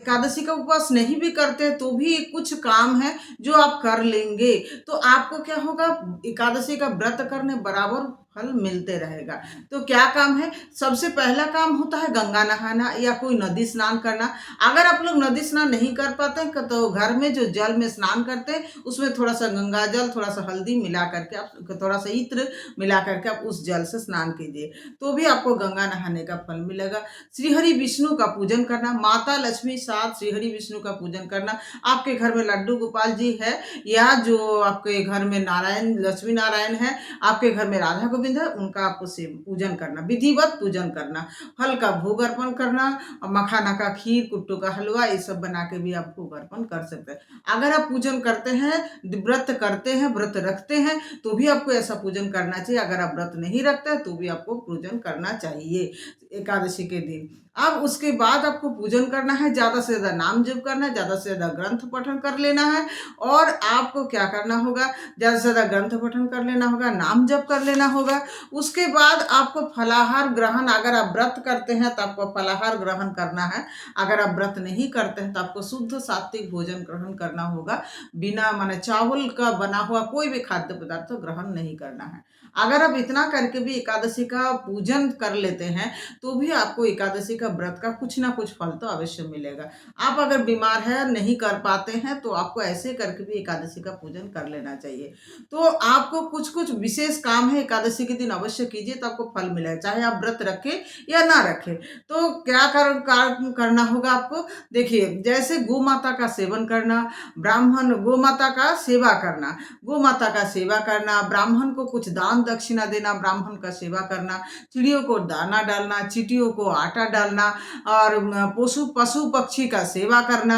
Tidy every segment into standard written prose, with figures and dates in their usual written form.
एकादशी का उपवास नहीं भी करते तो भी कुछ काम है जो आप कर लेंगे, तो आपको क्या होगा, एकादशी का व्रत करने बराबर फल मिलते रहेगा। तो क्या काम है? सबसे पहला काम होता है गंगा नहाना या कोई नदी स्नान करना। अगर आप लोग नदी स्नान नहीं कर पाते हैं तो घर में जो जल में स्नान करते हैं उसमें थोड़ा सा गंगा जल, थोड़ा सा हल्दी मिला करके आप, थोड़ा सा इत्र मिला करके आप उस जल से स्नान कीजिए, तो भी आपको गंगा नहाने का फल मिलेगा। श्रीहरि विष्णु का पूजन करना, माता लक्ष्मी साथ श्रीहरि विष्णु का पूजन करना। आपके घर में लड्डू गोपाल जी है या जो आपके घर में नारायण लक्ष्मी नारायण है, आपके घर में राधा गोविंद है, उनका आपको पूजन करना, विधिवत पूजन करना, फल का भोग अर्पण करना, और मखाना का खीर, कुट्टू का हलवा, ये सब बना के भी आप भोग अर्पण कर सकते हैं। अगर आप पूजन करते हैं, व्रत करते हैं, व्रत रखते हैं, तो भी आपको ऐसा पूजन करना चाहिए। अगर आप व्रत नहीं रखते हैं तो भी आपको पूजन करना चाहिए एकादशी के दिन। अब उसके बाद आपको पूजन करना है, ज़्यादा से ज़्यादा नाम जप करना है, ज़्यादा से ज़्यादा ग्रंथ पठन कर लेना है, और आपको क्या करना होगा, ज़्यादा से ज़्यादा ग्रंथ पठन कर लेना होगा, नाम जप कर लेना होगा। उसके बाद आपको फलाहार ग्रहण, अगर आप व्रत करते हैं तो आपको फलाहार ग्रहण करना है, अगर आप व्रत नहीं करते हैं तो आपको शुद्ध सात्विक भोजन ग्रहण करना होगा। बिना माने चावल का बना हुआ कोई भी खाद्य पदार्थ ग्रहण नहीं करना है। अगर आप इतना करके भी एकादशी का पूजन कर लेते हैं तो भी आपको एकादशी का व्रत का कुछ ना कुछ फल तो अवश्य मिलेगा। आप अगर बीमार है, नहीं कर पाते हैं, तो आपको ऐसे करके भी एकादशी का पूजन कर लेना चाहिए। तो आपको कुछ कुछ विशेष काम है एकादशी के दिन अवश्य कीजिए, तो आपको फल मिलेगा, चाहे आप व्रत रखें या ना रखें। तो क्या करना होगा आपको, देखिए, जैसे गौ माता का सेवन करना, ब्राह्मण गौ माता का सेवा करना, गौ माता का सेवा करना, ब्राह्मण को कुछ दान दक्षिणा देना, ब्राह्मण का सेवा करना, चिड़ियों को दाना डालना, चींटियों को आटा डालना, और पशु पशु पक्षी का सेवा करना,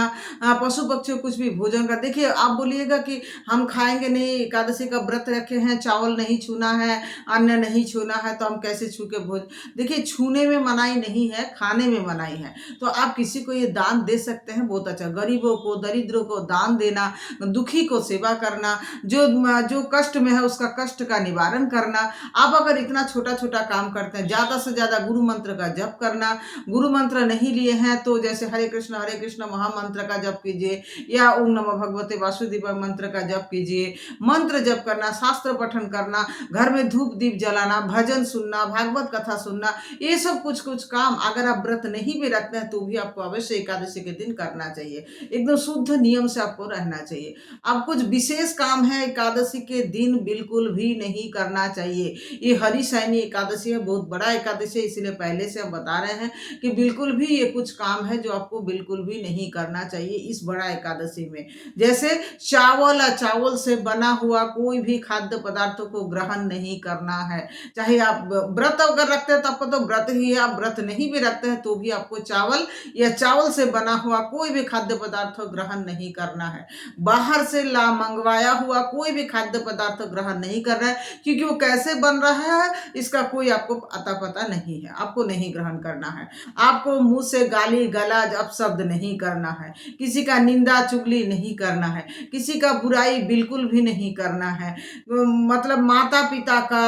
पशु पक्षियों कुछ भी भोजन कर। देखिए, आप बोलिएगा कि हम खाएंगे नहीं, एकादशी का व्रत रखे हैं, चावल नहीं छूना है, अन्न नहीं छूना है, तो हम कैसे छू के भोजन। देखिए, छूने में मनाही नहीं है, खाने में मनाही है। तो आप किसी को ये दान दे सकते हैं, बहुत अच्छा, गरीबों को, दरिद्रों को दान देना, दुखी को सेवा करना, जो जो कष्ट में है उसका कष्ट का निवारण करना। आप अगर इतना छोटा छोटा काम करते हैं, ज़्यादा से ज़्यादा गुरु मंत्र का जप करना, गुरु मंत्र नहीं लिए हैं तो जैसे हरे कृष्ण महामंत्र का जप कीजिए, या ओम नमः भगवते वासुदेवाय मंत्र का जप कीजिए। मंत्र जप करना, शास्त्र पठन करना, घर में धूप दीप जलाना, भजन सुनना, भागवत कथा सुनना, ये सब कुछ कुछ काम अगर आप व्रत नहीं भी रखते हैं तो भी आपको अवश्य एकादशी के दिन करना चाहिए। एकदम शुद्ध नियम से आपको रहना चाहिए। अब कुछ विशेष काम है एकादशी के दिन बिल्कुल भी नहीं करना चाहिए। ये हरिशयनी एकादशी है, बहुत बड़ा एकादशी है, इसलिए पहले से हम बता रहे हैं कि बिल्कुल भी ये कुछ काम है जो आपको बिल्कुल भी नहीं करना चाहिए इस बड़ा एकादशी में। जैसे चावल या चावल से बना हुआ कोई भी खाद्य पदार्थों को ग्रहण नहीं करना है। चाहे आप व्रत अगर रखते हैं तो आपको तो व्रत ही है, आप व्रत नहीं भी रखते हैं तो भी आपको चावल या चावल से बना हुआ कोई भी खाद्य पदार्थ ग्रहण नहीं करना है। बाहर से ला मंगवाया हुआ कोई भी खाद्य पदार्थ ग्रहण नहीं करना है, क्योंकि वो कैसे बन रहा है इसका कोई आपको अता पता नहीं है, आपको नहीं ग्रहण करना है। आपको मुंह से गाली गलौज अपशब्द नहीं करना है, किसी का निंदा चुगली नहीं करना है, किसी का बुराई बिल्कुल भी नहीं करना है। मतलब माता पिता का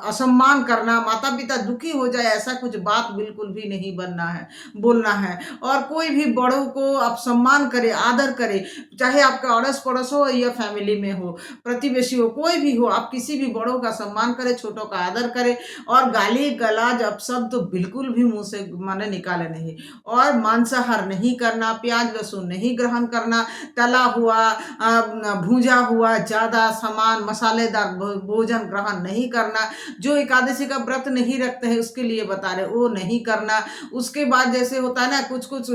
असम्मान करना, माता पिता दुखी हो जाए ऐसा कुछ बात बिल्कुल भी नहीं बोलना है। और कोई भी बड़ों को आप सम्मान करे, आदर करे, चाहे आपका अड़ोस पड़ोस हो या फैमिली में हो, प्रतिवेशी हो, कोई भी हो, आप किसी भी बड़ों का सम्मान करें, छोटों का आदर करें, और गाली गलौज अपशब्द तो बिल्कुल भी मुंह से माने निकाले नहीं। और मांसाहार नहीं करना, प्याज लहसुन नहीं ग्रहण करना, तला हुआ भूंजा हुआ ज़्यादा सामान मसालेदार भोजन ग्रहण नहीं करना। जो एकादशी का व्रत नहीं रखते हैं उसके लिए बता रहे, वो नहीं करना। उसके बाद जैसे होता है ना, कुछ कुछ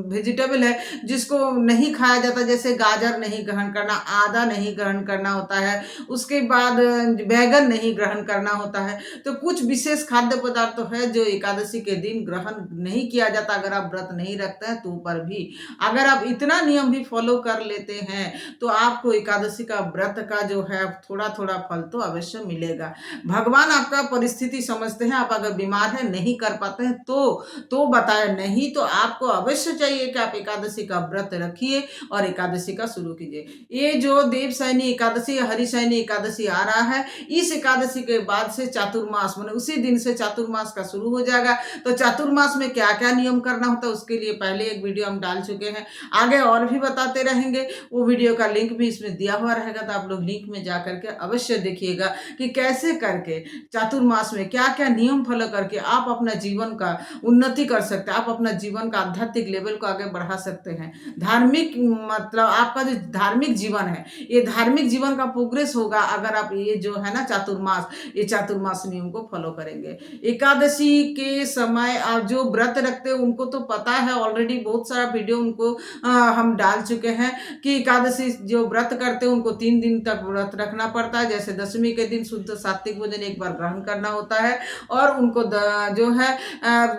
वेजिटेबल है जिसको नहीं खाया जाता, जैसे गाजर नहीं ग्रहण करना, आदा नहीं ग्रहण करना होता है, उसके बाद बैगन नहीं ग्रहण करना होता है। तो कुछ विशेष खाद्य पदार्थ तो है जो एकादशी के दिन ग्रहण नहीं किया जाता अगर आप व्रत नहीं रखते हैं। तो पर भी अगर आप इतना नियम भी फॉलो कर लेते हैं तो आपको एकादशी का व्रत का जो है थोड़ा थोड़ा फल तो अवश्य मिलेगा। भगवान आपका परिस्थिति समझते हैं। आप अगर बीमार हैं, नहीं कर पाते हैं तो बताए, नहीं तो आपको अवश्य चाहिए कि आप एकादशी का व्रत रखिए और एकादशी का शुरू कीजिए। ये जो देवशयनी एकादशी, हरिशयनी एकादशी आ रहा है। इस एकादशी के बाद से चातुर्मास माने उसी दिन से चातुर्मास का शुरू हो जाएगा। तो चातुर्मास में क्या-क्या नियम करना होता है उसके लिए पहले एक वीडियो हम डाल चुके हैं। आगे और भी बताते रहेंगे। वो वीडियो का लिंक भी इसमें दिया हुआ रहेगा, तो आप लोग लिंक में जा करके अवश्य देखिएगा कि कैसे करके चातुर्मास में क्या-क्या नियम फॉलो करके आप अपना जीवन का उन्नति कर सकते हैं। आप अपना जीवन का आध्यात्मिक लेवल को आगे बढ़ा सकते हैं। धार्मिक मतलब आपका जो धार्मिक जीवन है, ये धार्मिक जीवन का प्रोग्रेस होगा अगर आप ये जो है ना चातुर्मास, ये चातुर्मास नियम को फॉलो करेंगे। एकादशी के समय आप जो व्रत रखते हैं उनको तो पता है ऑलरेडी, बहुत सारा वीडियो उनको हम डाल चुके हैं कि एकादशी जो व्रत करते हैं उनको 3 दिन तक व्रत रखना पड़ता है। जैसे दशमी के दिन शुद्ध सात्विक भोजन एक बार ग्रहण करना होता है और उनको जो है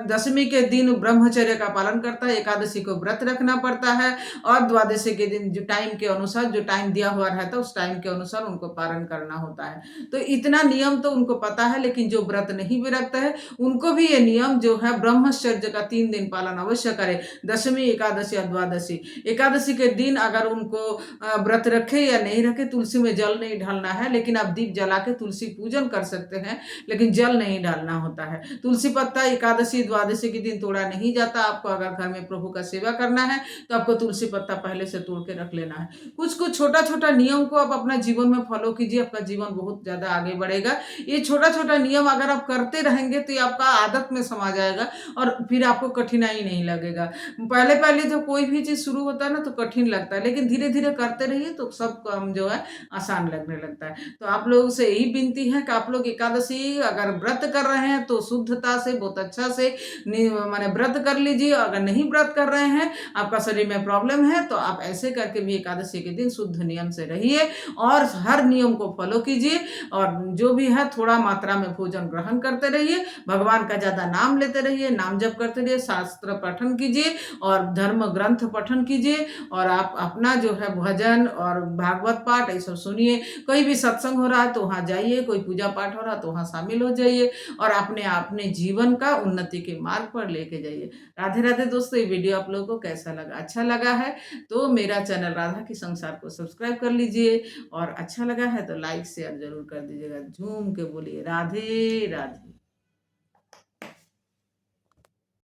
दशमी के दिन ब्रह्मचर्य का पालन करता है, एकादशी को व्रत रखना पड़ता है और द्वादशी के दिन जो टाइम के अनुसार जो टाइम दिया हुआ रहता है उस टाइम के अनुसार उनको पालन करना होता है। तो इतना नियम तो उनको पता है, लेकिन जो व्रत नहीं भी रखता है उनको भी ये नियम जो है ब्रह्मचर्य का 3 दिन पालन अवश्य करें। दशमी, एकादशी और द्वादशी। एकादशी के दिन अगर उनको व्रत रखे या नहीं रखे, तुलसी में जल नहीं डालना है, लेकिन आप दीप जला के तुलसी पूजन कर सकते हैं, लेकिन जल नहीं डालना होता है। तुलसी पत्ता एकादशी द्वादशी के दिन तोड़ा नहीं जाता। आपको अगर घर में प्रभु का सेवा करना है तो आपको तुलसी पत्ता पहले से तोड़ के रख लेना है। कुछ कुछ छोटा छोटा नियम को आप अपना जीवन में फॉलो कीजिए, आपका जीवन बहुत ज्यादा आगे बढ़ेगा। ये छोटा छोटा नियम अगर आप करते रहेंगे तो ये आपका आदत में समा जाएगा और फिर आपको कठिनाई नहीं लगेगा। पहले पहले जब कोई भी चीज शुरू होता है ना तो कठिन लगता है, लेकिन धीरे धीरे करते रहिए तो सब काम जो है आसान लगने लगता है। तो आप लोगों से यही विनती है कि आप लोग एकादशी अगर व्रत कर रहे हैं तो शुद्धता से बहुत अच्छा से माने व्रत कर लीजिए। अगर नहीं व्रत कर रहे हैं, आपका शरीर में प्रॉब्लम है, तो आप ऐसे करके भी एकादशी के दिन शुद्ध नियम से रहिए और हर नियम को फॉलो कीजिए और जो भी है थोड़ा मात्रा में भोजन ग्रहण करते रहिए, भगवान का ज्यादा नाम लेते रहिए, नाम जप करते रहिए, शास्त्र पठन कीजिए और धर्म ग्रंथ पठन कीजिए और आप अपना जो है भजन और भागवत पाठ ये सब सुनिए। कोई भी सत्संग हो रहा है तो वहाँ जाइए, कोई पूजा पाठ हो रहा है तो वहाँ शामिल हो जाइए और अपने अपने जीवन का उन्नति के मार्ग पर लेके जाइए। राधे राधे दोस्तों, ये वीडियो आप लोगों को कैसा लगा? अच्छा लगा है तो मेरा चैनल राधा की संसार को सब्सक्राइब कर लीजिए और अच्छा लगा है तो लाइक शेयर जरूर कर दीजिएगा। झूम के बोलिए राधे राधे।